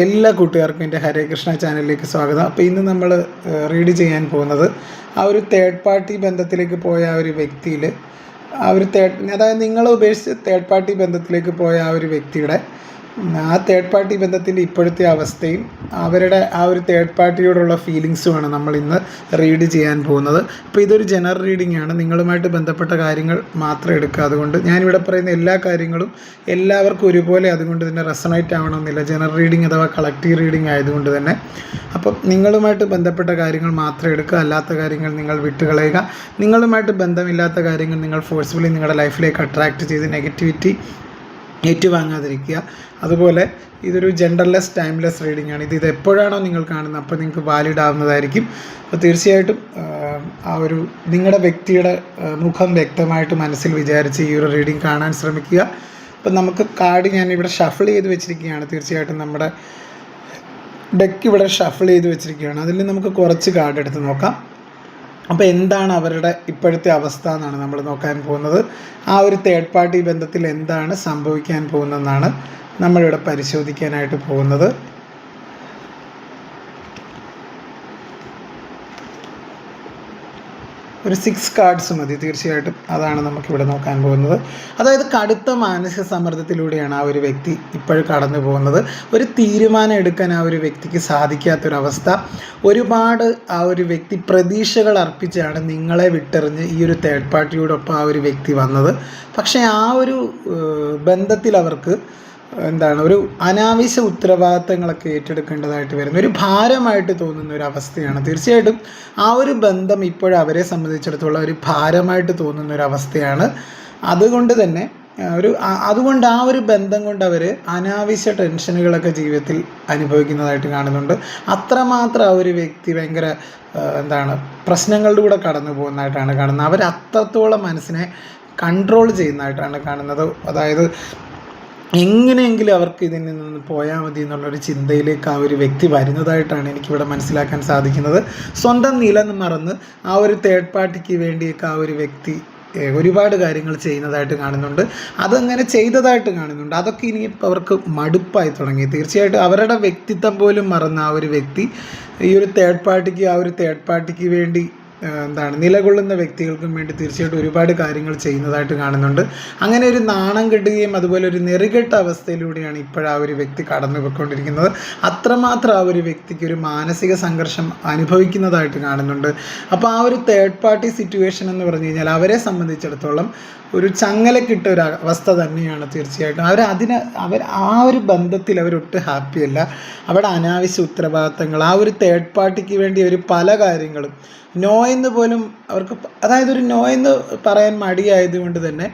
എല്ലാ കൂട്ടുകാർക്കും എൻ്റെ ഹരേ കൃഷ്ണ ചാനലിലേക്ക് സ്വാഗതം. അപ്പോൾ ഇന്ന് നമ്മൾ റീഡ് ചെയ്യാൻ പോകുന്നത് ആ ഒരു തേർഡ് പാർട്ടി ബന്ധത്തിലേക്ക് പോയ ആ ഒരു വ്യക്തിയിൽ അതായത് നിങ്ങളെ ഉപേക്ഷിച്ച് തേർഡ് പാർട്ടി ബന്ധത്തിലേക്ക് പോയ ആ ഒരു വ്യക്തിയുടെ ആ തേർഡ് പാർട്ടി ബന്ധത്തിൻ്റെ ഇപ്പോഴത്തെ അവസ്ഥയും അവരുടെ ആ ഒരു തേർഡ് പാർട്ടിയോടുള്ള ഫീലിങ്സുമാണ് നമ്മൾ ഇന്ന് റീഡ് ചെയ്യാൻ പോകുന്നത്. അപ്പോൾ ഇതൊരു ജനറൽ റീഡിംഗ് ആണ്, നിങ്ങളുമായിട്ട് ബന്ധപ്പെട്ട കാര്യങ്ങൾ മാത്രം എടുക്കുക. അതുകൊണ്ട് ഞാനിവിടെ പറയുന്ന എല്ലാ കാര്യങ്ങളും എല്ലാവർക്കും ഒരുപോലെ അതുകൊണ്ട് തന്നെ റെസണേറ്റ് ആവണമെന്നില്ല. ജനറൽ റീഡിംഗ് അഥവാ കളക്റ്റീവ് റീഡിംഗ് ആയതുകൊണ്ട് തന്നെ അപ്പം നിങ്ങളുമായിട്ട് ബന്ധപ്പെട്ട കാര്യങ്ങൾ മാത്രം എടുക്കുക, അല്ലാത്ത കാര്യങ്ങൾ നിങ്ങൾ വിട്ടുകളയുക. നിങ്ങളുമായിട്ട് ബന്ധമില്ലാത്ത കാര്യങ്ങൾ നിങ്ങൾ ഫോഴ്സ്ഫുള്ളി നിങ്ങളുടെ ലൈഫിലേക്ക് അട്രാക്റ്റ് ചെയ്ത് നെഗറ്റിവിറ്റി ഏറ്റുവാങ്ങാതിരിക്കുക. അതുപോലെ ഇതൊരു ജെൻഡർലെസ് ടൈംലെസ് റീഡിംഗ് ആണ്. ഇത് എപ്പോഴാണോ നിങ്ങൾ കാണുന്നത് അപ്പോൾ നിങ്ങൾക്ക് വാലിഡ് ആവുന്നതായിരിക്കും. അപ്പോൾ തീർച്ചയായിട്ടും ആ ഒരു നിങ്ങളുടെ വ്യക്തിയുടെ മുഖം വ്യക്തമായിട്ട് മനസ്സിൽ വിചാരിച്ച് ഈ ഒരു റീഡിംഗ് കാണാൻ ശ്രമിക്കുക. അപ്പം നമുക്ക് കാർഡ് ഞാനിവിടെ ഷഫിൾ ചെയ്ത് വെച്ചിരിക്കുകയാണ്. തീർച്ചയായിട്ടും നമ്മുടെ ഡെക്ക് ഇവിടെ ഷഫിൾ ചെയ്ത് വെച്ചിരിക്കുകയാണ്. അതിൽ നമുക്ക് കുറച്ച് കാർഡ് എടുത്ത് നോക്കാം. അപ്പോൾ എന്താണ് അവരുടെ ഇപ്പോഴത്തെ അവസ്ഥ എന്നാണ് നമ്മൾ നോക്കാൻ പോകുന്നത്. ആ ഒരു തേർഡ് പാർട്ടി ബന്ധത്തിൽ എന്താണ് സംഭവിക്കാൻ പോകുന്നതെന്നാണ് നമ്മളിവിടെ പരിശോധിക്കാനായിട്ട് പോകുന്നത്. ഒരു 6 കാർഡ്സ് മതി. തീർച്ചയായിട്ടും അതാണ് നമുക്കിവിടെ നോക്കാൻ പോകുന്നത്. അതായത് കടുത്ത മാനസിക സമ്മർദ്ദത്തിലൂടെയാണ് ആ ഒരു വ്യക്തി ഇപ്പോഴും കടന്നു പോകുന്നത്. ഒരു തീരുമാനം എടുക്കാൻ ആ ഒരു വ്യക്തിക്ക് സാധിക്കാത്തൊരവസ്ഥ. ഒരുപാട് ആ ഒരു വ്യക്തി പ്രതീക്ഷകൾ അർപ്പിച്ചാണ് നിങ്ങളെ വിട്ടെറിഞ്ഞ് ഈ ഒരു തേർഡ് പാർട്ടിയോടൊപ്പം ആ ഒരു വ്യക്തി വന്നത്. പക്ഷേ ആ ഒരു ബന്ധത്തിൽ അവർക്ക് ഒരു അനാവശ്യ ഉത്തരവാദിത്തങ്ങളൊക്കെ ഏറ്റെടുക്കേണ്ടതായിട്ട് വരുന്ന ഒരു ഭാരമായിട്ട് തോന്നുന്ന ഒരു അവസ്ഥയാണ്. തീർച്ചയായിട്ടും ആ ഒരു ബന്ധം ഇപ്പോഴും അവരെ സംബന്ധിച്ചിടത്തോളം ഒരു ഭാരമായിട്ട് തോന്നുന്ന ഒരു അവസ്ഥയാണ്. അതുകൊണ്ട് ആ ഒരു ബന്ധം കൊണ്ട് അവർ അനാവശ്യ ടെൻഷനുകളൊക്കെ ജീവിതത്തിൽ അനുഭവിക്കുന്നതായിട്ട് കാണുന്നുണ്ട്. അത്രമാത്രം ആ ഒരു വ്യക്തി ഭയങ്കര പ്രശ്നങ്ങളിലൂടെ കടന്നു പോകുന്നതായിട്ടാണ് കാണുന്നത്. അവർ അത്രത്തോളം മനസ്സിനെ കൺട്രോൾ ചെയ്യുന്നതായിട്ടാണ് കാണുന്നത്. അതായത് എങ്ങനെയെങ്കിലും അവർക്ക് ഇതിൽ നിന്ന് പോയാൽ മതി എന്നുള്ളൊരു ചിന്തയിലേക്ക് ആ ഒരു വ്യക്തി വരുന്നതായിട്ടാണ് എനിക്കിവിടെ മനസ്സിലാക്കാൻ സാധിക്കുന്നത്. സ്വന്തം നില മറന്ന് ആ ഒരു തേർഡ് പാർട്ടിക്ക് വേണ്ടിയൊക്കെ ആ ഒരു വ്യക്തി ഒരുപാട് കാര്യങ്ങൾ ചെയ്യുന്നതായിട്ട് കാണുന്നുണ്ട്. അതങ്ങനെ ചെയ്തതായിട്ട് കാണുന്നുണ്ട്. അതൊക്കെ ഇനിയിപ്പോൾ അവർക്ക് മടുപ്പായി തുടങ്ങി. തീർച്ചയായിട്ടും അവരുടെ വ്യക്തിത്വം പോലും മറന്ന ആ ഒരു വ്യക്തി ഈ ഒരു തേർഡ് പാർട്ടിക്ക് വേണ്ടി നിലകൊള്ളുന്ന വ്യക്തികൾക്കും വേണ്ടി തീർച്ചയായിട്ടും ഒരുപാട് കാര്യങ്ങൾ ചെയ്യുന്നതായിട്ട് കാണുന്നുണ്ട്. അങ്ങനെ ഒരു നാണം കെട്ടുകയും അതുപോലെ ഒരു നെറികെട്ട അവസ്ഥയിലൂടെയാണ് ഇപ്പോഴാ ഒരു വ്യക്തി കടന്നു പോയിക്കൊണ്ടിരിക്കുന്നത്. അത്രമാത്രം ആ ഒരു വ്യക്തിക്ക് ഒരു മാനസിക സംഘർഷം അനുഭവിക്കുന്നതായിട്ട് കാണുന്നുണ്ട്. അപ്പോൾ ആ ഒരു തേർഡ് പാർട്ടി സിറ്റുവേഷൻ എന്ന് പറഞ്ഞു കഴിഞ്ഞാൽ അവരെ സംബന്ധിച്ചിടത്തോളം ഒരു ചങ്ങലക്കിട്ട ഒരു അവസ്ഥ തന്നെയാണ്. തീർച്ചയായിട്ടും അവർ ആ ഒരു ബന്ധത്തിൽ അവരൊട്ടും ഹാപ്പിയല്ല. അവിടെ അനാവശ്യ ഉത്തരവാദിത്തങ്ങൾ, ആ ഒരു തേർഡ് പാർട്ടിക്ക് വേണ്ടി അവർ പല കാര്യങ്ങളും നോ എന്ന് പോലും അവർക്ക്, അതായത് ഒരു നോ എന്ന് പറയാൻ മടിയായതുകൊണ്ട് തന്നെ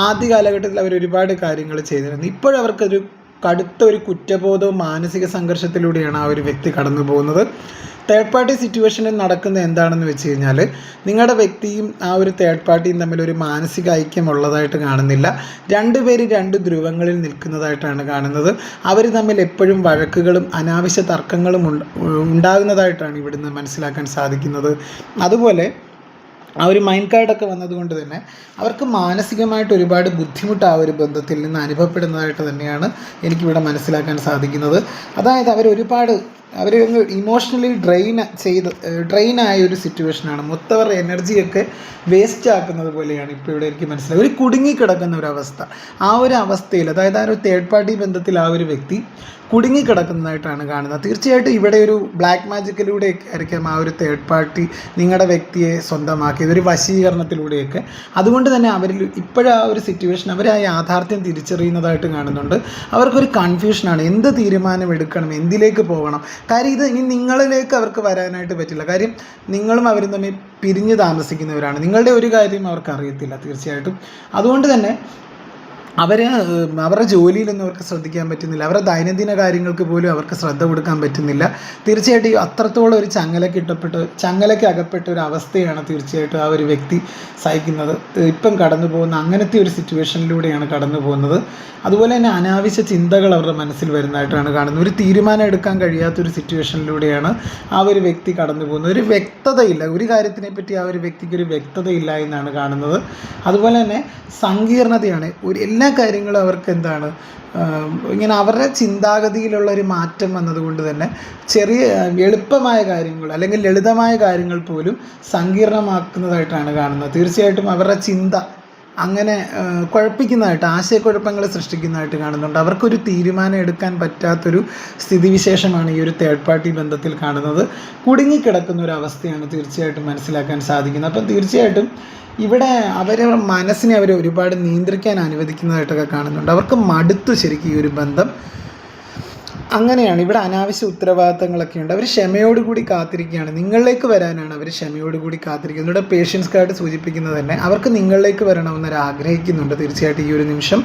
ആദ്യ കാലഘട്ടത്തിൽ അവർ ഒരുപാട് കാര്യങ്ങൾ ചെയ്തിരുന്നു. ഇപ്പോഴവർക്കൊരു കടുത്ത ഒരു കുറ്റബോധവും മാനസിക സംഘർഷത്തിലൂടെയാണ് ആ ഒരു വ്യക്തി കടന്നു പോകുന്നത്. തേർഡ് പാർട്ടി സിറ്റുവേഷനിൽ നടക്കുന്ന എന്താണെന്ന് വെച്ച് കഴിഞ്ഞാൽ നിങ്ങളുടെ വ്യക്തിയും ആ ഒരു തേർഡ് പാർട്ടിയും തമ്മിൽ ഒരു മാനസിക ഐക്യം ഉള്ളതായിട്ട് കാണുന്നില്ല. രണ്ടുപേരും രണ്ട് ധ്രുവങ്ങളിൽ നിൽക്കുന്നതായിട്ടാണ് കാണുന്നത്. അവർ തമ്മിൽ എപ്പോഴും വഴക്കുകളും അനാവശ്യ തർക്കങ്ങളും ഉണ്ടാകുന്നതായിട്ടാണ് ഇവിടുന്ന് മനസ്സിലാക്കാൻ സാധിക്കുന്നത്. അതുപോലെ ആ ഒരു മൈൻഡ് കാർഡൊക്കെ വന്നതുകൊണ്ട് തന്നെ അവർക്ക് മാനസികമായിട്ട് ഒരുപാട് ബുദ്ധിമുട്ട് ആ ഒരു ബന്ധത്തിൽ നിന്ന് അനുഭവപ്പെടുന്നതായിട്ട് തന്നെയാണ് എനിക്കിവിടെ മനസ്സിലാക്കാൻ സാധിക്കുന്നത്. അതായത് അവർ ഇമോഷണലി ഡ്രെയിൻ ആയ ഒരു സിറ്റുവേഷനാണ്. മൊത്തം അവരുടെ എനർജിയൊക്കെ വേസ്റ്റ് ആക്കുന്നത് പോലെയാണ് ഇപ്പോൾ ഇവിടെ എനിക്ക് മനസ്സിലായി. ഒരു കുടുങ്ങിക്കിടക്കുന്ന ഒരവസ്ഥ. ആ ഒരു അവസ്ഥയിൽ, അതായത് ആ ഒരു തേർഡ് പാർട്ടി ബന്ധത്തിൽ ആ ഒരു വ്യക്തി കുടുങ്ങിക്കിടക്കുന്നതായിട്ടാണ് കാണുന്നത്. തീർച്ചയായിട്ടും ഇവിടെ ഒരു ബ്ലാക്ക് മാജിക്കിലൂടെയൊക്കെ ആയിരിക്കാം ആ ഒരു തേർഡ് പാർട്ടി നിങ്ങളുടെ വ്യക്തിയെ സ്വന്തമാക്കിയത്, ഒരു വശീകരണത്തിലൂടെയൊക്കെ. അതുകൊണ്ട് തന്നെ അവരിൽ ഇപ്പോഴാ ഒരു സിറ്റുവേഷൻ അവർ ആ യാഥാർത്ഥ്യം തിരിച്ചറിയുന്നതായിട്ട് കാണുന്നുണ്ട്. അവർക്കൊരു കൺഫ്യൂഷനാണ്, എന്ത് തീരുമാനം എടുക്കണം, എന്തിലേക്ക് പോകണം. കാര്യം ഇത് ഇനി നിങ്ങളിലേക്ക് അവർക്ക് വരാനായിട്ട് പറ്റില്ല. കാര്യം നിങ്ങളും അവരും തമ്മിൽ പിരിഞ്ഞ് താമസിക്കുന്നവരാണ്. നിങ്ങളുടെ ഒരു കാര്യം അവർക്ക് അറിയത്തില്ല തീർച്ചയായിട്ടും. അതുകൊണ്ട് തന്നെ അവരുടെ ജോലിയിലൊന്നും അവർക്ക് ശ്രദ്ധിക്കാൻ പറ്റുന്നില്ല. അവരുടെ ദൈനംദിന കാര്യങ്ങൾക്ക് പോലും അവർക്ക് ശ്രദ്ധ കൊടുക്കാൻ പറ്റുന്നില്ല. തീർച്ചയായിട്ടും അത്രത്തോളം ഒരു ചങ്ങലയ്ക്ക് അകപ്പെട്ട ഒരു അവസ്ഥയാണ് തീർച്ചയായിട്ടും ആ ഒരു വ്യക്തി സഹിക്കുന്നത്. ഇപ്പം കടന്നു പോകുന്ന അങ്ങനത്തെ ഒരു സിറ്റുവേഷനിലൂടെയാണ് കടന്നു പോകുന്നത്. അതുപോലെ തന്നെ അനാവശ്യ ചിന്തകൾ അവരുടെ മനസ്സിൽ വരുന്നതായിട്ടാണ് കാണുന്നത്. ഒരു തീരുമാനം എടുക്കാൻ കഴിയാത്തൊരു സിറ്റുവേഷനിലൂടെയാണ് ആ ഒരു വ്യക്തി കടന്നു പോകുന്നത്. ഒരു വ്യക്തതയില്ല, ഒരു കാര്യത്തിനെ പറ്റി ആ ഒരു വ്യക്തിക്ക് ഒരു വ്യക്തതയില്ല എന്നാണ് കാണുന്നത്. അതുപോലെ തന്നെ സങ്കീർണതയാണ്. എല്ലാ എല്ലാ കാര്യങ്ങളും അവർക്ക് എന്താണ് ഇങ്ങനെ അവരുടെ ചിന്താഗതിയിലുള്ള ഒരു മാറ്റം വന്നതുകൊണ്ട് തന്നെ ചെറിയ എളുപ്പമായ കാര്യങ്ങൾ അല്ലെങ്കിൽ ലളിതമായ കാര്യങ്ങൾ പോലും സങ്കീർണമാക്കുന്നതായിട്ടാണ് കാണുന്നത്. തീർച്ചയായിട്ടും അവരുടെ ചിന്ത അങ്ങനെ കുഴപ്പിക്കുന്നതായിട്ട്, ആശയക്കുഴപ്പങ്ങൾ സൃഷ്ടിക്കുന്നതായിട്ട് കാണുന്നുണ്ട്. അവർക്കൊരു തീരുമാനം എടുക്കാൻ പറ്റാത്തൊരു സ്ഥിതിവിശേഷമാണ് ഈ ഒരു തേർഡ് പാർട്ടി ബന്ധത്തിൽ കാണുന്നത്. കുടുങ്ങിക്കിടക്കുന്ന ഒരു അവസ്ഥയാണ് തീർച്ചയായിട്ടും മനസ്സിലാക്കാൻ സാധിക്കുന്നത്. അപ്പം തീർച്ചയായിട്ടും ഇവിടെ അവരെ മനസ്സിനെ അവർ ഒരുപാട് നിയന്ത്രിക്കാൻ അനുവദിക്കുന്നതായിട്ടൊക്കെ കാണുന്നുണ്ട്. അവർക്ക് മടുത്തു ശരിക്കും ഈ ഒരു ബന്ധം. അങ്ങനെയാണ് ഇവിടെ അനാവശ്യ ഉത്തരവാദിത്തങ്ങളൊക്കെ ഉണ്ട്. അവർ ക്ഷമയോടുകൂടി കാത്തിരിക്കുകയാണ്, നിങ്ങളിലേക്ക് വരാനാണ് അവർ ക്ഷമയോടുകൂടി കാത്തിരിക്കുന്നത്. ഇവിടെ പേഷ്യൻസ് കാർഡ് സൂചിപ്പിക്കുന്നത് തന്നെ അവർക്ക് നിങ്ങളിലേക്ക് വരണമെന്നൊരു ആഗ്രഹിക്കുന്നുണ്ട്. തീർച്ചയായിട്ടും ഈ ഒരു നിമിഷം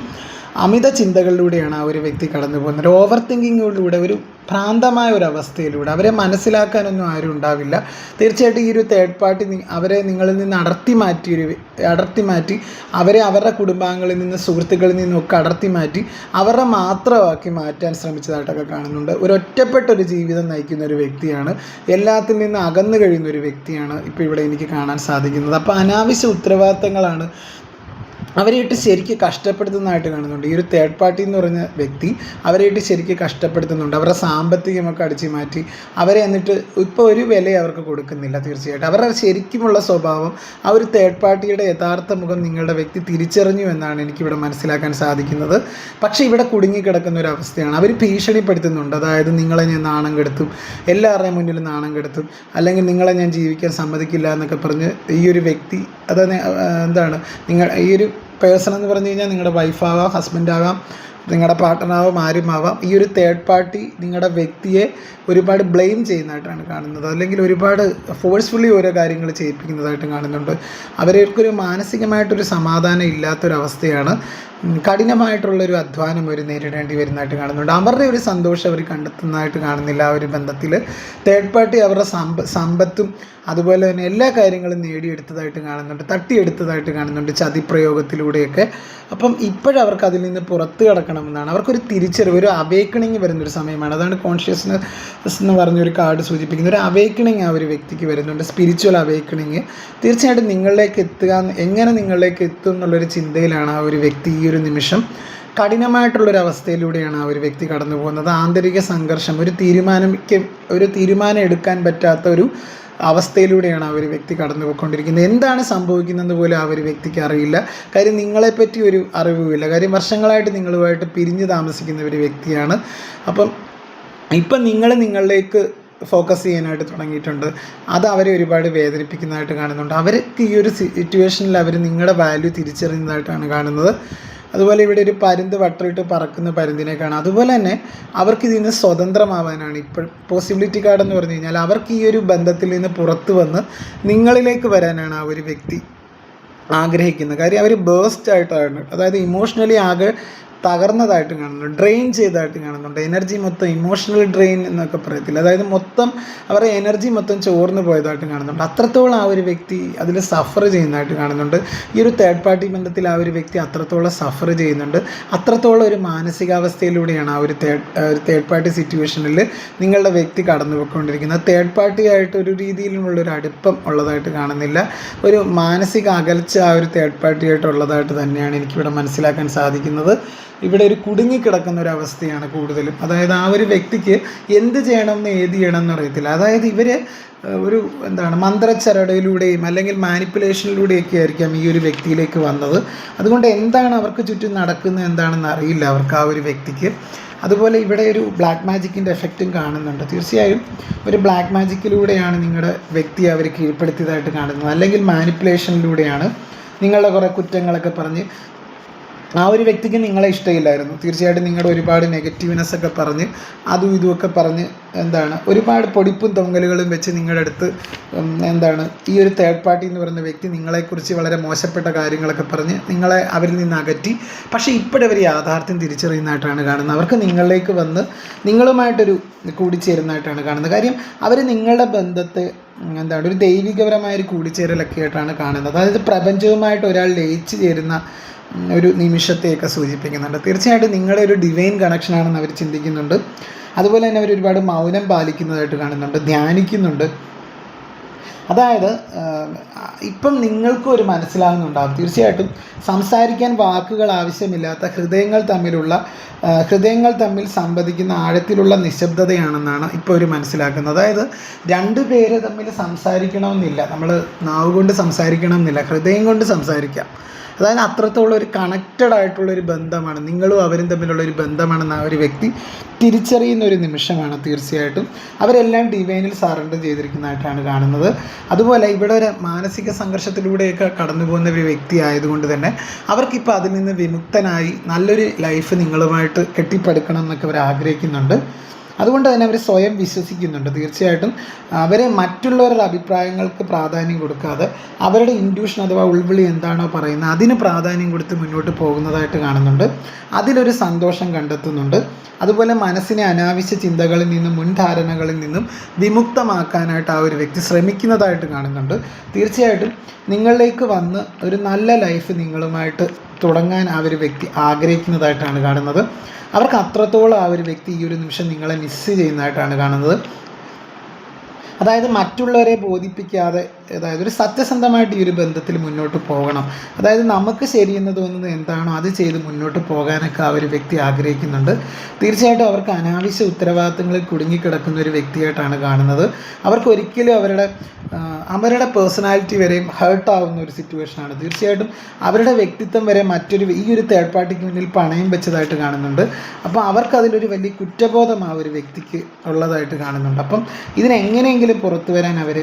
അമിത ചിന്തകളിലൂടെയാണ് ആ ഒരു വ്യക്തി കടന്നു പോകുന്നത്. ഓവർ തിങ്കിങ്ങിലൂടെ, ഒരു ഭ്രാന്തമായ ഒരു അവസ്ഥയിലൂടെ. അവരെ മനസ്സിലാക്കാനൊന്നും ആരും ഉണ്ടാവില്ല. തീർച്ചയായിട്ടും ഈ ഒരു തേർഡ് പാർട്ടി അവരെ നിങ്ങളിൽ നിന്ന് അടർത്തി മാറ്റി അവരെ അവരുടെ കുടുംബാംഗങ്ങളിൽ നിന്ന്, സുഹൃത്തുക്കളിൽ നിന്നൊക്കെ അടർത്തി മാറ്റി അവരുടെ മാത്രമാക്കി മാറ്റാൻ ശ്രമിച്ചതായിട്ടൊക്കെ കാണുന്നുണ്ട്. ഒരു ഒറ്റപ്പെട്ടൊരു ജീവിതം നയിക്കുന്ന ഒരു വ്യക്തിയാണ്, എല്ലാത്തിൽ നിന്ന് അകന്നു കഴിയുന്ന ഒരു വ്യക്തിയാണ് ഇപ്പോൾ ഇവിടെ എനിക്ക് കാണാൻ സാധിക്കുന്നത്. അപ്പോൾ അനാവശ്യ ഉത്തരവാദിത്തങ്ങളാണ് അവരെയിട്ട് ശരിക്കും കഷ്ടപ്പെടുത്തുന്നതായിട്ട് കാണുന്നുണ്ട്. ഈ ഒരു തേർഡ് പാർട്ടി എന്ന് പറഞ്ഞ വ്യക്തി അവരെയിട്ട് ശരിക്കും കഷ്ടപ്പെടുത്തുന്നുണ്ട്. അവരുടെ സാമ്പത്തികമൊക്കെ അടിച്ചു മാറ്റി അവരെ എന്നിട്ട് ഇപ്പോൾ ഒരു വില അവർക്ക് കൊടുക്കുന്നില്ല. തീർച്ചയായിട്ടും അവരുടെ ശരിക്കുമുള്ള സ്വഭാവം, ആ ഒരു തേർഡ് പാർട്ടിയുടെ യഥാർത്ഥ മുഖം നിങ്ങളുടെ വ്യക്തി തിരിച്ചറിഞ്ഞു എന്നാണ് എനിക്കിവിടെ മനസ്സിലാക്കാൻ സാധിക്കുന്നത്. പക്ഷേ ഇവിടെ കുടുങ്ങിക്കിടക്കുന്ന ഒരു അവസ്ഥയാണ്. അവർ ഭീഷണിപ്പെടുത്തുന്നുണ്ട്. അതായത് നിങ്ങളെ ഞാൻ നാണം കെടുത്തും, എല്ലാവരുടെയും മുന്നിൽ നാണം കെടുത്തും, അല്ലെങ്കിൽ നിങ്ങളെ ഞാൻ ജീവിക്കാൻ സമ്മതിക്കില്ല എന്നൊക്കെ പറഞ്ഞ് ഈ ഒരു വ്യക്തി, അതായത് എന്താണ്, ഈ ഒരു പേഴ്സൺ എന്ന് പറഞ്ഞു കഴിഞ്ഞാൽ നിങ്ങളുടെ വൈഫാവാം, ഹസ്ബൻഡാകാം, നിങ്ങളുടെ പാർട്ട്ണറാവാം, ആരുമാവാം. ഈ ഒരു തേർഡ് പാർട്ടി നിങ്ങളുടെ വ്യക്തിയെ ഒരുപാട് ബ്ലെയിം ചെയ്യുന്നതായിട്ടാണ് കാണുന്നത്, അല്ലെങ്കിൽ ഒരുപാട് ഫോഴ്സ്ഫുള്ളി ഓരോ കാര്യങ്ങൾ ചെയ്യിപ്പിക്കുന്നതായിട്ട് കാണുന്നുണ്ട്. അവർക്കൊരു മാനസികമായിട്ടൊരു സമാധാനം ഇല്ലാത്തൊരവസ്ഥയാണ്. കഠിനമായിട്ടുള്ളൊരു അധ്വാനം അവർ നേരിടേണ്ടി വരുന്നതായിട്ട് കാണുന്നുണ്ട്. അവരുടെ ഒരു സന്തോഷം അവർ കണ്ടെത്തുന്നതായിട്ട് കാണുന്നില്ല ആ ഒരു ബന്ധത്തിൽ. തേർഡ് പാർട്ടി അവരുടെ സമ്പത്തും അതുപോലെ തന്നെ എല്ലാ കാര്യങ്ങളും നേടിയെടുത്തതായിട്ട് കാണുന്നുണ്ട്, തട്ടിയെടുത്തതായിട്ട് കാണുന്നുണ്ട് ചതിപ്രയോഗത്തിലൂടെയൊക്കെ. അപ്പം ഇപ്പോഴവർക്ക് അതിൽ നിന്ന് പുറത്ത് കടക്കണമെന്നാണ്, അവർക്കൊരു തിരിച്ചറിവ്, ഒരു അവേക്കണിങ് വരുന്നൊരു സമയമാണ്. അതാണ് കോൺഷ്യസ്നെസ് എന്ന് പറഞ്ഞൊരു കാർഡ് സൂചിപ്പിക്കുന്നത്. ഒരു അവേക്കണിങ് ആ ഒരു വ്യക്തിക്ക് വരുന്നുണ്ട്, സ്പിരിച്വൽ അവേക്കണിങ്. തീർച്ചയായിട്ടും നിങ്ങളിലേക്ക് എത്തുക, എങ്ങനെ നിങ്ങളിലേക്ക് എത്തും എന്നുള്ളൊരു ചിന്തയിലാണ് ആ ഒരു വ്യക്തി ഈ ഒരു നിമിഷം. കഠിനമായിട്ടുള്ളൊരവസ്ഥയിലൂടെയാണ് ആ ഒരു വ്യക്തി കടന്നു പോകുന്നത്. ആന്തരിക സംഘർഷം, ഒരു തീരുമാനം എടുക്കാൻ പറ്റാത്ത ഒരു അവസ്ഥയിലൂടെയാണ് ആ ഒരു വ്യക്തി കടന്നു പോയിക്കൊണ്ടിരിക്കുന്നത്. എന്താണ് സംഭവിക്കുന്നത് പോലും ആ ഒരു വ്യക്തിക്ക് അറിയില്ല. കാര്യം നിങ്ങളെപ്പറ്റി ഒരു അറിവുമില്ല. കാര്യം വർഷങ്ങളായിട്ട് നിങ്ങളുമായിട്ട് പിരിഞ്ഞ് താമസിക്കുന്ന ഒരു വ്യക്തിയാണ്. അപ്പം ഇപ്പം നിങ്ങളിലേക്ക് ഫോക്കസ് ചെയ്യാനായിട്ട് തുടങ്ങിയിട്ടുണ്ട്. അത് അവരെ ഒരുപാട് വേദനിപ്പിക്കുന്നതായിട്ട് കാണുന്നുണ്ട്. അവർക്ക് ഈ ഒരു സിറ്റുവേഷനിൽ അവർ നിങ്ങളുടെ വാല്യൂ തിരിച്ചറിയുന്നതായിട്ടാണ് കാണുന്നത്. അതുപോലെ ഇവിടെ ഒരു പരുന്ത് വട്ടമിട്ട് പറക്കുന്ന പരുന്തിനെ കാണാം. അതുപോലെ തന്നെ അവർക്ക് ഇതിൽ നിന്ന് സ്വതന്ത്രമാവാനാണ് ഇപ്പോൾ പോസിബിലിറ്റി കാർഡ് എന്ന് പറഞ്ഞു കഴിഞ്ഞാൽ. അവർക്ക് ഈ ഒരു ബന്ധത്തിൽ നിന്ന് പുറത്തു വന്ന് നിങ്ങളിലേക്ക് വരാനാണ് ആ ഒരു വ്യക്തി ആഗ്രഹിക്കുന്നത്. കാര്യം അവർ ബേസ്റ്റ് ആയിട്ടാണ്, അതായത് ഇമോഷണലി ആകെ തകർന്നതായിട്ട് കാണുന്നുണ്ട്, ഡ്രെയിൻ ചെയ്തതായിട്ട് കാണുന്നുണ്ട്. എനർജി മൊത്തം ഇമോഷണൽ ഡ്രെയിൻ എന്നൊക്കെ പറയത്തില്ല, അതായത് മൊത്തം അവരുടെ എനർജി മൊത്തം ചോർന്നു പോയതായിട്ട് കാണുന്നുണ്ട്. അത്രത്തോളം ആ ഒരു വ്യക്തി അതിൽ സഫർ ചെയ്യുന്നതായിട്ട് കാണുന്നുണ്ട്. ഈ ഒരു തേർഡ് പാർട്ടി ബന്ധത്തിൽ ആ ഒരു വ്യക്തി അത്രത്തോളം സഫർ ചെയ്യുന്നുണ്ട്. അത്രത്തോളം ഒരു മാനസികാവസ്ഥയിലൂടെയാണ് ആ ഒരു തേർഡ് പാർട്ടി സിറ്റുവേഷനിൽ നിങ്ങളുടെ വ്യക്തി കടന്നു പോയിക്കൊണ്ടിരിക്കുന്നത്. തേർഡ് പാർട്ടിയായിട്ട് ഒരു രീതിയിലുമുള്ളൊരു അടുപ്പം ഉള്ളതായിട്ട് കാണുന്നില്ല. ഒരു മാനസിക അകൽച്ച ആ ഒരു തേർഡ് പാർട്ടിയായിട്ടുള്ളതായിട്ട് തന്നെയാണ് എനിക്കിവിടെ മനസ്സിലാക്കാൻ സാധിക്കുന്നത്. ഇവിടെ ഒരു കുടുങ്ങിക്കിടക്കുന്ന ഒരു അവസ്ഥയാണ് കൂടുതലും. അതായത് ആ ഒരു വ്യക്തിക്ക് എന്ത് ചെയ്യണമെന്ന് ഏത് ചെയ്യണമെന്ന് അറിയത്തില്ല. അതായത് ഇവർ ഒരു മന്ത്രച്ചരടയിലൂടെയും അല്ലെങ്കിൽ മാനിപ്പുലേഷനിലൂടെയൊക്കെ ആയിരിക്കാം ഈ ഒരു വ്യക്തിയിലേക്ക് വന്നത്. അതുകൊണ്ട് എന്താണ് അവർക്ക് ചുറ്റും നടക്കുന്നത് എന്താണെന്ന് അറിയില്ല അവർക്ക്, ആ ഒരു വ്യക്തിക്ക്. അതുപോലെ ഇവിടെ ഒരു ബ്ലാക്ക് മാജിക്കിൻ്റെ എഫക്റ്റും കാണുന്നുണ്ട്. തീർച്ചയായും ഒരു ബ്ലാക്ക് മാജിക്കിലൂടെയാണ് നിങ്ങളുടെ വ്യക്തിയെ അവർ കീഴ്പ്പെടുത്തിയതായിട്ട് കാണുന്നത്, അല്ലെങ്കിൽ മാനിപ്പുലേഷനിലൂടെയാണ് നിങ്ങളുടെ കുറേ കുറ്റങ്ങളൊക്കെ പറഞ്ഞ്. ആ ഒരു വ്യക്തിക്ക് നിങ്ങളെ ഇഷ്ടമില്ലായിരുന്നു. തീർച്ചയായിട്ടും നിങ്ങളുടെ ഒരുപാട് നെഗറ്റീവ്നെസ് ഒക്കെ പറഞ്ഞ് അതും ഇതുമൊക്കെ പറഞ്ഞ് ഒരുപാട് പൊടിപ്പും തൊങ്ങലുകളും വെച്ച് നിങ്ങളുടെ അടുത്ത് ഈ ഒരു തേർഡ് പാർട്ടി എന്ന് പറയുന്ന വ്യക്തി നിങ്ങളെക്കുറിച്ച് വളരെ മോശപ്പെട്ട കാര്യങ്ങളൊക്കെ പറഞ്ഞ് നിങ്ങളെ അവരിൽ നിന്ന് അകറ്റി. പക്ഷേ ഇപ്പോഴവർ യാഥാർത്ഥ്യം തിരിച്ചറിയുന്നതായിട്ടാണ് കാണുന്നത്. അവർക്ക് നിങ്ങളിലേക്ക് വന്ന് നിങ്ങളുമായിട്ടൊരു കൂടിച്ചേരുന്നതായിട്ടാണ് കാണുന്നത്. കാര്യം അവർ നിങ്ങളുടെ ബന്ധത്തെ ഒരു ദൈവികപരമായൊരു കൂടിച്ചേരലൊക്കെ ആയിട്ടാണ് കാണുന്നത്. അതായത് പ്രപഞ്ചവുമായിട്ട് ഒരാൾ ലയിച്ച് ചേരുന്ന ഒരു നിമിഷത്തെയൊക്കെ സൂചിപ്പിക്കുന്നുണ്ട്. തീർച്ചയായിട്ടും നിങ്ങളുടെ ഒരു ഡിവൈൻ കണക്ഷനാണെന്ന് അവർ ചിന്തിക്കുന്നുണ്ട്. അതുപോലെ തന്നെ അവർ ഒരുപാട് മൗനം പാലിക്കുന്നതായിട്ട് കാണുന്നുണ്ട്, ധ്യാനിക്കുന്നുണ്ട്. അതായത് ഇപ്പം നിങ്ങൾക്കും ഒരു മനസ്സിലാകുന്നുണ്ടാകും, തീർച്ചയായിട്ടും സംസാരിക്കാൻ വാക്കുകൾ ആവശ്യമില്ലാത്ത ഹൃദയങ്ങൾ തമ്മിൽ സംവദിക്കുന്ന ആഴത്തിലുള്ള നിശബ്ദതയാണെന്നാണ് ഇപ്പോൾ ഒരു മനസ്സിലാക്കുന്നത്. അതായത് രണ്ട് പേര് തമ്മിൽ സംസാരിക്കണമെന്നില്ല, നമ്മൾ നാവ് കൊണ്ട് സംസാരിക്കണമെന്നില്ല, ഹൃദയം കൊണ്ട് സംസാരിക്കാം. അതായത് അത്രത്തോളം ഒരു കണക്റ്റഡ് ആയിട്ടുള്ളൊരു ബന്ധമാണ്, നിങ്ങളും അവരും തമ്മിലുള്ളൊരു ബന്ധമാണെന്ന് ആ ഒരു വ്യക്തി തിരിച്ചറിയുന്ന ഒരു നിമിഷമാണ് തീർച്ചയായിട്ടും. അവരെല്ലാം ഡിവൈനിൽ സറണ്ടർ ചെയ്തിരിക്കുന്നതായിട്ടാണ് കാണുന്നത്. അതുപോലെ ഇവിടെ ഒരു മാനസിക സംഘർഷത്തിലൂടെയൊക്കെ കടന്നു പോകുന്ന ഒരു വ്യക്തി ആയതുകൊണ്ട് തന്നെ അവർക്കിപ്പോൾ അതിൽ നിന്ന് വിമുക്തനായി നല്ലൊരു ലൈഫ് നിങ്ങളുമായിട്ട് കെട്ടിപ്പടുക്കണം എന്നൊക്കെ അവർ ആഗ്രഹിക്കുന്നുണ്ട്. അതുകൊണ്ട് തന്നെ അവർ സ്വയം വിശ്വസിക്കുന്നുണ്ട്. തീർച്ചയായിട്ടും അവർ മറ്റുള്ളവരുടെ അഭിപ്രായങ്ങൾക്ക് പ്രാധാന്യം കൊടുക്കാതെ അവരുടെ ഇൻഡ്യൂഷൻ അഥവാ ഉൾവിളി എന്താണോ പറയുന്നത് അതിന് പ്രാധാന്യം കൊടുത്ത് മുന്നോട്ട് പോകുന്നതായിട്ട് കാണുന്നുണ്ട്. അതിലൊരു സന്തോഷം കണ്ടെത്തുന്നുണ്ട്. അതുപോലെ മനസ്സിനെ അനാവശ്യ ചിന്തകളിൽ നിന്നും മുൻധാരണകളിൽ നിന്നും വിമുക്തമാക്കാനായിട്ട് ആ ഒരു വ്യക്തി ശ്രമിക്കുന്നതായിട്ട് കാണുന്നുണ്ട്. തീർച്ചയായിട്ടും നിങ്ങളിലേക്ക് വന്ന് ഒരു നല്ല ലൈഫ് നിങ്ങളുമായിട്ട് തുടങ്ങാൻ ആ ഒരു വ്യക്തി ആഗ്രഹിക്കുന്നതായിട്ടാണ് കാണുന്നത്. അവർക്ക് അത്രത്തോളം ആ ഒരു വ്യക്തി ഈ ഒരു നിമിഷം നിങ്ങളെ മിസ് ചെയ്യുന്നതായിട്ടാണ് കാണുന്നത്. അതായത് മറ്റുള്ളവരെ ബോധിപ്പിക്കാതെ, അതായത് ഒരു സത്യസന്ധമായിട്ട് ഈ ഒരു ബന്ധത്തിൽ മുന്നോട്ട് പോകണം. അതായത് നമുക്ക് ശരിയെന്ന് തോന്നുന്നത് എന്താണോ അത് ചെയ്ത് മുന്നോട്ട് പോകാനൊക്കെ ആ ഒരു വ്യക്തി ആഗ്രഹിക്കുന്നുണ്ട്. തീർച്ചയായിട്ടും അവർക്ക് അനാവശ്യ ഉത്തരവാദിത്തങ്ങളിൽ കുടുങ്ങിക്കിടക്കുന്ന ഒരു വ്യക്തിയായിട്ടാണ് കാണുന്നത്. അവർക്ക് ഒരിക്കലും അവരുടെ പേഴ്സണാലിറ്റി വരെയും ഹേർട്ടാവുന്ന ഒരു സിറ്റുവേഷനാണ്. തീർച്ചയായിട്ടും അവരുടെ വ്യക്തിത്വം വരെ ഈ ഒരു തേർഡ് പാർട്ടിക്ക് മുന്നിൽ പണയം വെച്ചതായിട്ട് കാണുന്നുണ്ട്. അപ്പോൾ അവർക്കതിലൊരു വലിയ കുറ്റബോധം ആ ഒരു വ്യക്തിക്ക് ഉള്ളതായിട്ട് കാണുന്നുണ്ട്. അപ്പം ഇതിനെങ്ങനെയെങ്കിലും പുറത്തു വരാൻ അവർ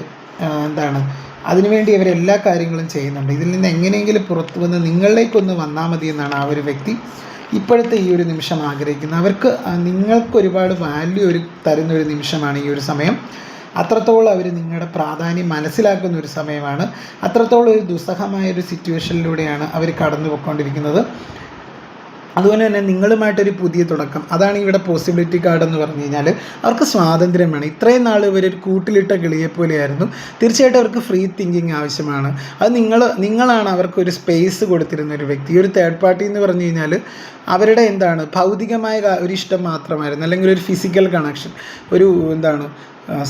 അതിനുവേണ്ടി അവരെല്ലാ കാര്യങ്ങളും ചെയ്യുന്നുണ്ട്. ഇതിൽ നിന്ന് എങ്ങനെയെങ്കിലും പുറത്തു വന്ന് നിങ്ങളിലേക്കൊന്ന് വന്നാൽ മതി എന്നാണ് ആ ഒരു വ്യക്തി ഇപ്പോഴത്തെ ഈ ഒരു നിമിഷം ആഗ്രഹിക്കുന്നത്. അവർക്ക് നിങ്ങൾക്ക് ഒരുപാട് വാല്യൂ തരുന്ന ഒരു നിമിഷമാണ് ഈ ഒരു സമയം. അത്രത്തോളം അവർ നിങ്ങളുടെ പ്രാധാന്യം മനസ്സിലാക്കുന്ന ഒരു സമയമാണ്. അത്രത്തോളം ഒരു ദുസ്സഹമായൊരു സിറ്റുവേഷനിലൂടെയാണ് അവർ കടന്നു പോയിക്കൊണ്ടിരിക്കുന്നത്. അതുപോലെ തന്നെ നിങ്ങളുമായിട്ടൊരു പുതിയ തുടക്കം, അതാണ് ഇവിടെ പോസിബിലിറ്റി കാർഡ് എന്ന് പറഞ്ഞു കഴിഞ്ഞാൽ. അവർക്ക് സ്വാതന്ത്ര്യം വേണം. ഇത്രയും നാൾ ഇവരൊരു കൂട്ടിലിട്ട കിളിയെപ്പോലെയായിരുന്നു. തീർച്ചയായിട്ടും അവർക്ക് ഫ്രീ തിങ്കിങ് ആവശ്യമാണ്. അത് നിങ്ങളാണ് അവർക്കൊരു സ്പേസ് കൊടുത്തിരുന്ന ഒരു വ്യക്തി. ഈ ഒരു തേർഡ് പാർട്ടി എന്ന് പറഞ്ഞു കഴിഞ്ഞാൽ അവരുടെ ഭൗതികമായ ഒരു ഇഷ്ടം മാത്രമായിരുന്നു, അല്ലെങ്കിൽ ഒരു ഫിസിക്കൽ കണക്ഷൻ, ഒരു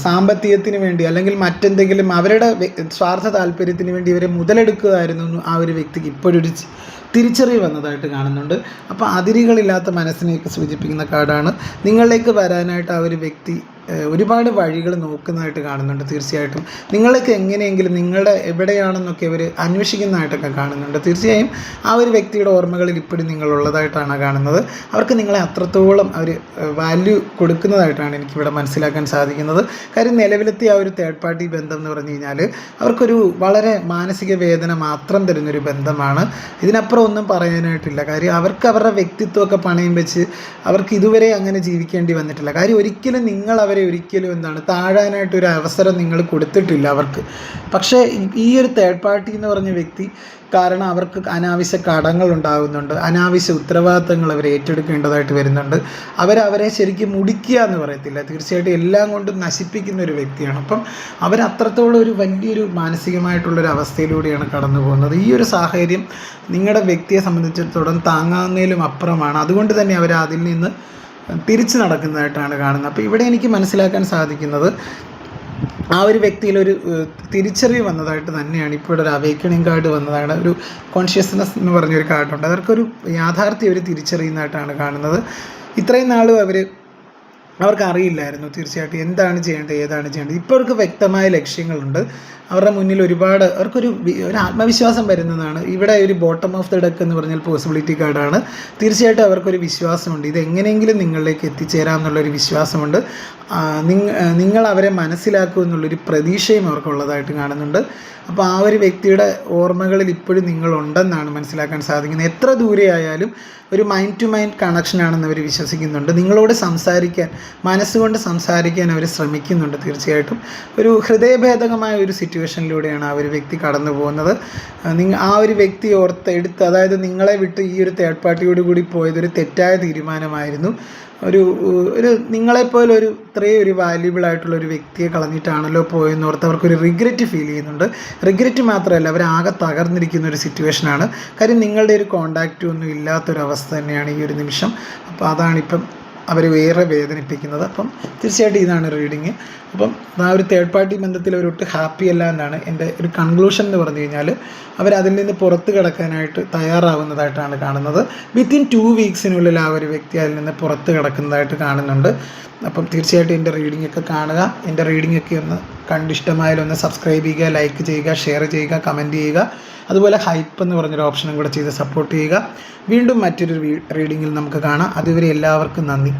സാമ്പത്തികത്തിന് വേണ്ടി അല്ലെങ്കിൽ മറ്റെന്തെങ്കിലും അവരുടെ സ്വാർത്ഥ താല്പര്യത്തിന് വേണ്ടി ഇവരെ മുതലെടുക്കുകയായിരുന്നു ആ ഒരു വ്യക്തിക്ക് ഇപ്പോഴൊരു തിരിച്ചറിവ് വന്നതായിട്ട് കാണുന്നുണ്ട്. അപ്പോൾ അതിരുകളില്ലാത്ത മനസ്സിനെയൊക്കെ സൂചിപ്പിക്കുന്ന കാർഡാണ്. നിങ്ങളിലേക്ക് വരാനായിട്ട് ആ ഒരു വ്യക്തി ഒരുപാട് വഴികൾ നോക്കുന്നതായിട്ട് കാണുന്നുണ്ട്. തീർച്ചയായിട്ടും നിങ്ങൾക്ക് എങ്ങനെയെങ്കിലും നിങ്ങളുടെ എവിടെയാണെന്നൊക്കെ അവർ അന്വേഷിക്കുന്നതായിട്ടൊക്കെ കാണുന്നുണ്ട്. തീർച്ചയായും ആ ഒരു വ്യക്തിയുടെ ഓർമ്മകളിൽ ഇപ്പോഴും നിങ്ങളുള്ളതായിട്ടാണ് കാണുന്നത്. അവർക്ക് നിങ്ങളെ അത്രത്തോളം അവർ വാല്യൂ കൊടുക്കുന്നതായിട്ടാണ് എനിക്കിവിടെ മനസ്സിലാക്കാൻ സാധിക്കുന്നത്. കാര്യം നിലവിലത്തെ ആ ഒരു തേർഡ് പാർട്ടി ബന്ധം എന്ന് പറഞ്ഞു കഴിഞ്ഞാൽ അവർക്കൊരു വളരെ മാനസിക വേദന മാത്രം തരുന്നൊരു ബന്ധമാണ്. ഇതിനപ്പുറം ഒന്നും പറയാനായിട്ടില്ല. കാര്യം അവർക്ക് അവരുടെ വ്യക്തിത്വമൊക്കെ പണയം വെച്ച് അവർക്ക് ഇതുവരെ അങ്ങനെ ജീവിക്കേണ്ടി വന്നിട്ടില്ല. കാര്യം ഒരിക്കലും നിങ്ങൾ ഒരിക്കലും താഴാനായിട്ടൊരു അവസരം നിങ്ങൾ കൊടുത്തിട്ടില്ല അവർക്ക്. പക്ഷേ ഈ ഒരു തേർഡ് പാർട്ടി എന്ന് പറഞ്ഞ വ്യക്തി കാരണം അവർക്ക് അനാവശ്യ കടങ്ങൾ ഉണ്ടാകുന്നുണ്ട്, അനാവശ്യ ഉത്തരവാദിത്തങ്ങൾ അവർ ഏറ്റെടുക്കേണ്ടതായിട്ട് വരുന്നുണ്ട്. അവരെ ശരിക്കും മുടിക്കുക എന്ന് പറയത്തില്ല, തീർച്ചയായിട്ടും എല്ലാം കൊണ്ടും നശിപ്പിക്കുന്ന ഒരു വ്യക്തിയാണ്. അപ്പം അവരത്രത്തോളം ഒരു വലിയൊരു മാനസികമായിട്ടുള്ളൊരു അവസ്ഥയിലൂടെയാണ് കടന്നു പോകുന്നത്. ഈ ഒരു സാഹചര്യം നിങ്ങളുടെ വ്യക്തിയെ സംബന്ധിച്ചിടത്തോളം താങ്ങാവുന്നതിലും അപ്പുറമാണ്. അതുകൊണ്ട് തന്നെ അവർ അതിൽ നിന്ന് തിരിച്ചു നടക്കുന്നതായിട്ടാണ് കാണുന്നത്. അപ്പോൾ ഇവിടെ എനിക്ക് മനസ്സിലാക്കാൻ സാധിക്കുന്നത് ആ ഒരു വ്യക്തിയിലൊരു തിരിച്ചറിവ് വന്നതായിട്ട് തന്നെയാണ്. ഇപ്പോൾ ഒരു അവേക്കണിങ് കാർഡ് വന്നതാണ്, ഒരു കോൺഷ്യസ്നെസ് എന്ന് പറഞ്ഞൊരു കാർഡുണ്ട്. അവർക്കൊരു യാഥാർത്ഥ്യം അവർ തിരിച്ചറിയുന്നതായിട്ടാണ് കാണുന്നത്. ഇത്രയും നാളും അവർക്കറിയില്ലായിരുന്നു തീർച്ചയായിട്ടും എന്താണ് ചെയ്യേണ്ടത്, ഏതാണ് ചെയ്യേണ്ടത്. ഇപ്പോൾ അവർക്ക് വ്യക്തമായ ലക്ഷ്യങ്ങളുണ്ട്. അവരുടെ മുന്നിൽ അവർക്കൊരു ആത്മവിശ്വാസം വരുന്നതാണ്. ഇവിടെ ഒരു ബോട്ടം ഓഫ് ദ ഡെക്ക് എന്ന് പറഞ്ഞാൽ പോസിബിലിറ്റി കാർഡാണ്. തീർച്ചയായിട്ടും അവർക്കൊരു വിശ്വാസമുണ്ട്, ഇത് എങ്ങനെയെങ്കിലും നിങ്ങളിലേക്ക് എത്തിച്ചേരാം എന്നുള്ളൊരു വിശ്വാസമുണ്ട്. നിങ്ങൾ അവരെ മനസ്സിലാക്കൂ എന്നുള്ളൊരു പ്രതീക്ഷയും അവർക്കുള്ളതായിട്ട് കാണുന്നുണ്ട്. അപ്പോൾ ആ ഒരു വ്യക്തിയുടെ ഓർമ്മകളിൽ ഇപ്പോഴും നിങ്ങളുണ്ടെന്നാണ് മനസ്സിലാക്കാൻ സാധിക്കുന്നത്. എത്ര ദൂരെ ആയാലും ഒരു മൈൻഡ് ടു മൈൻഡ് കണക്ഷനാണെന്ന് അവർ വിശ്വസിക്കുന്നുണ്ട്. നിങ്ങളോട് സംസാരിക്കാൻ, മനസ്സുകൊണ്ട് സംസാരിക്കാൻ അവർ ശ്രമിക്കുന്നുണ്ട്. തീർച്ചയായിട്ടും ഒരു ഹൃദയഭേദകമായ ഒരു സിറ്റുവേഷനിലൂടെയാണ് ആ ഒരു വ്യക്തി കടന്നു പോകുന്നത്. ആ ഒരു വ്യക്തി അതായത് നിങ്ങളെ വിട്ട് ഈ ഒരു തേർഡ് പാർട്ടിയോട് കൂടി പോയതൊരു തെറ്റായ തീരുമാനമായിരുന്നു. നിങ്ങളെപ്പോലെ ഇത്രയും ഒരു വാല്യുബിൾ ആയിട്ടുള്ള ഒരു വ്യക്തിയെ കളഞ്ഞിട്ടാണല്ലോ പോയെന്നോർത്ത് അവർക്കൊരു റിഗ്രറ്റ് ഫീൽ ചെയ്യുന്നുണ്ട്. റിഗ്രറ്റ് മാത്രമല്ല, അവരാകെ തകർന്നിരിക്കുന്ന ഒരു സിറ്റുവേഷനാണ്. കാര്യം നിങ്ങളുടെ ഒരു കോണ്ടാക്റ്റും ഒന്നും ഇല്ലാത്തൊരവസ്ഥ തന്നെയാണ് ഈ ഒരു നിമിഷം. അപ്പോൾ അതാണിപ്പം അവർ വേറെ വേദനിപ്പിക്കുന്നത്. അപ്പം തീർച്ചയായിട്ടും ഇതാണ് റീഡിങ്. അപ്പം ആ ഒരു തേർഡ് പാർട്ടി ബന്ധത്തിൽ അവരൊട്ട് ഹാപ്പി അല്ല എന്നാണ് എൻ്റെ ഒരു കൺക്ലൂഷൻ എന്ന് പറഞ്ഞു കഴിഞ്ഞാൽ. അവരതിൽ നിന്ന് പുറത്ത് കിടക്കാനായിട്ട് തയ്യാറാവുന്നതായിട്ടാണ് കാണുന്നത്. വിത്തിൻ 2 വീക്സിനുള്ളിൽ ആ ഒരു വ്യക്തി അതിൽ നിന്ന് പുറത്ത് കിടക്കുന്നതായിട്ട് കാണുന്നുണ്ട്. അപ്പം തീർച്ചയായിട്ടും എൻ്റെ റീഡിംഗ് ഒക്കെ കാണുക. എൻ്റെ റീഡിംഗ് ഒക്കെ ഒന്ന് കണ്ടിഷ്ടമായാലൊന്ന് സബ്സ്ക്രൈബ് ചെയ്യുക, ലൈക്ക് ചെയ്യുക, ഷെയർ ചെയ്യുക, കമൻറ്റ് ചെയ്യുക. അതുപോലെ ഹൈപ്പ് എന്ന് പറഞ്ഞൊരു ഓപ്ഷനും കൂടെ ചെയ്ത് സപ്പോർട്ട് ചെയ്യുക. വീണ്ടും മറ്റൊരു റീഡിങ്ങിൽ നമുക്ക് കാണാം. അതുവരെ എല്ലാവർക്കും നന്ദി.